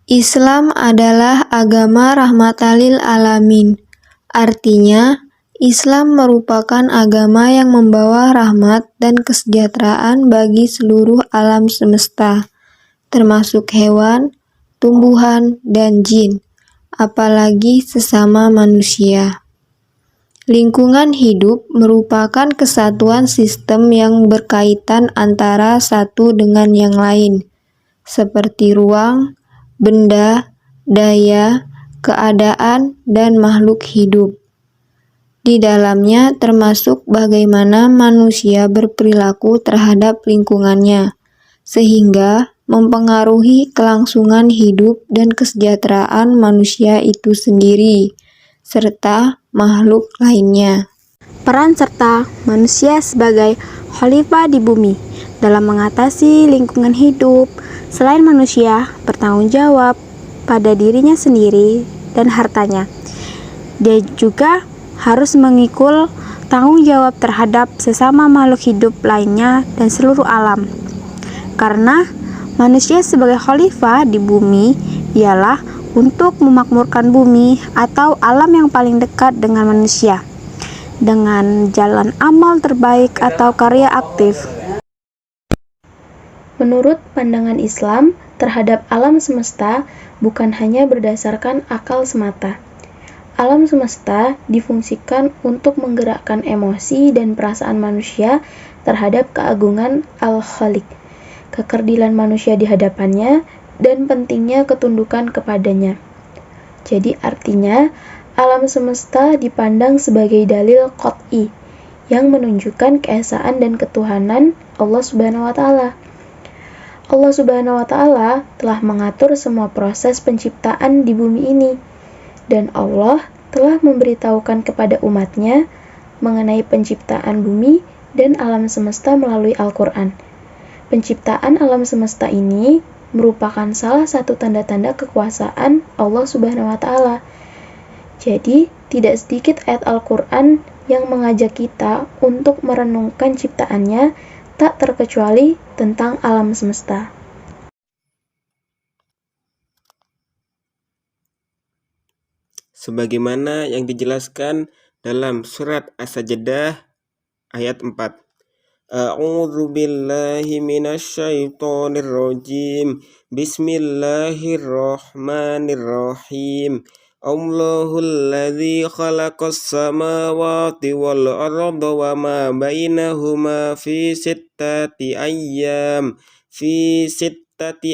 Islam adalah agama rahmatalil alamin. Artinya, Islam merupakan agama yang membawa rahmat dan kesejahteraan bagi seluruh alam semesta, termasuk hewan, tumbuhan, dan jin, apalagi sesama manusia. Lingkungan hidup merupakan kesatuan sistem yang berkaitan antara satu dengan yang lain, seperti ruang, benda, daya, keadaan, dan makhluk hidup. Di dalamnya termasuk bagaimana manusia berperilaku terhadap lingkungannya, sehingga mempengaruhi kelangsungan hidup dan kesejahteraan manusia itu sendiri, serta makhluk lainnya. Peran serta manusia sebagai khalifah di bumi dalam mengatasi lingkungan hidup. Selain manusia bertanggung jawab pada dirinya sendiri dan hartanya, dia juga harus mengikul tanggung jawab terhadap sesama makhluk hidup lainnya dan seluruh alam. Karena manusia sebagai khalifah di bumi ialah untuk memakmurkan bumi atau alam yang paling dekat dengan manusia dengan jalan amal terbaik atau karya aktif. Menurut pandangan Islam terhadap alam semesta bukan hanya berdasarkan akal semata. Alam semesta difungsikan untuk menggerakkan emosi dan perasaan manusia terhadap keagungan Al-Khaliq, kekerdilan manusia di hadapannya, dan pentingnya ketundukan kepadanya. Jadi artinya, alam semesta dipandang sebagai dalil qat'i yang menunjukkan keesaan dan ketuhanan Allah Subhanahu wa Ta'ala. Allah Subhanahu wa Ta'ala telah mengatur semua proses penciptaan di bumi ini, dan Allah telah memberitahukan kepada umatnya mengenai penciptaan bumi dan alam semesta melalui Al-Quran. Penciptaan alam semesta ini merupakan salah satu tanda-tanda kekuasaan Allah Subhanahu wa Ta'ala. Jadi, tidak sedikit ayat Al-Quran yang mengajak kita untuk merenungkan ciptaannya, tak terkecuali tentang alam semesta. Sebagaimana yang dijelaskan dalam surat As-Sajdah ayat 4. A'udzu billahi minasyaitonir rajim. Bismillahirrahmanirrahim. Allahul ladzi khalaqas samawati wal arda wa ma bainahuma fi sittati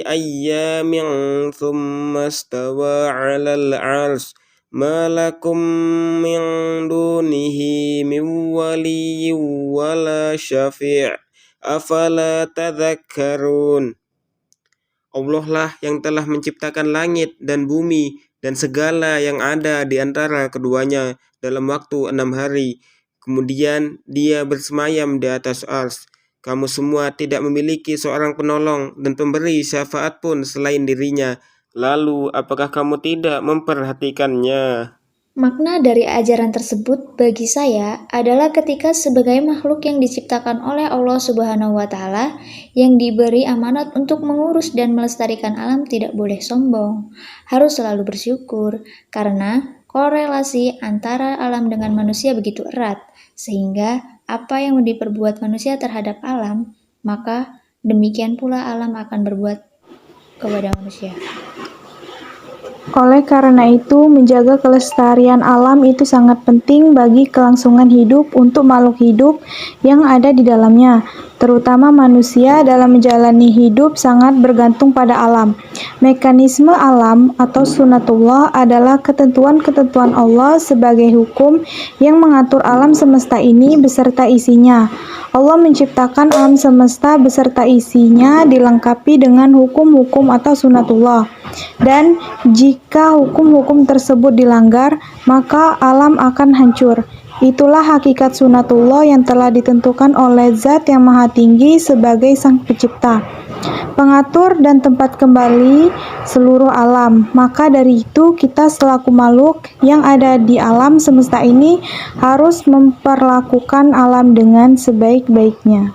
ayyamin thumma istawa 'alal 'arsy ma lakum min dunihi min waliyyin wala syafi' afala tadhakkarun. Allah lah yang telah menciptakan langit dan bumi dan segala yang ada di antara keduanya dalam waktu 6 hari. Kemudian dia bersemayam di atas arsy. Kamu semua tidak memiliki seorang penolong dan pemberi syafaat pun selain dirinya. Lalu, apakah kamu tidak memperhatikannya? Makna dari ajaran tersebut bagi saya adalah ketika sebagai makhluk yang diciptakan oleh Allah Subhanahu wa Ta'ala yang diberi amanat untuk mengurus dan melestarikan alam tidak boleh sombong, harus selalu bersyukur karena korelasi antara alam dengan manusia begitu erat, sehingga apa yang diperbuat manusia terhadap alam, maka demikian pula alam akan berbuat kepada manusia. Oleh karena itu, menjaga kelestarian alam itu sangat penting bagi kelangsungan hidup untuk makhluk hidup yang ada di dalamnya, terutama manusia dalam menjalani hidup sangat bergantung pada alam. Mekanisme alam atau sunatullah adalah ketentuan-ketentuan Allah sebagai hukum yang mengatur alam semesta ini beserta isinya. Allah menciptakan alam semesta beserta isinya dilengkapi dengan hukum-hukum atau sunatullah. Dan jika hukum-hukum tersebut dilanggar, maka alam akan hancur. Itulah hakikat sunatullah yang telah ditentukan oleh Zat yang Maha Tinggi sebagai Sang Pencipta, pengatur dan tempat kembali seluruh alam. Maka dari itu kita selaku makhluk yang ada di alam semesta ini harus memperlakukan alam dengan sebaik-baiknya.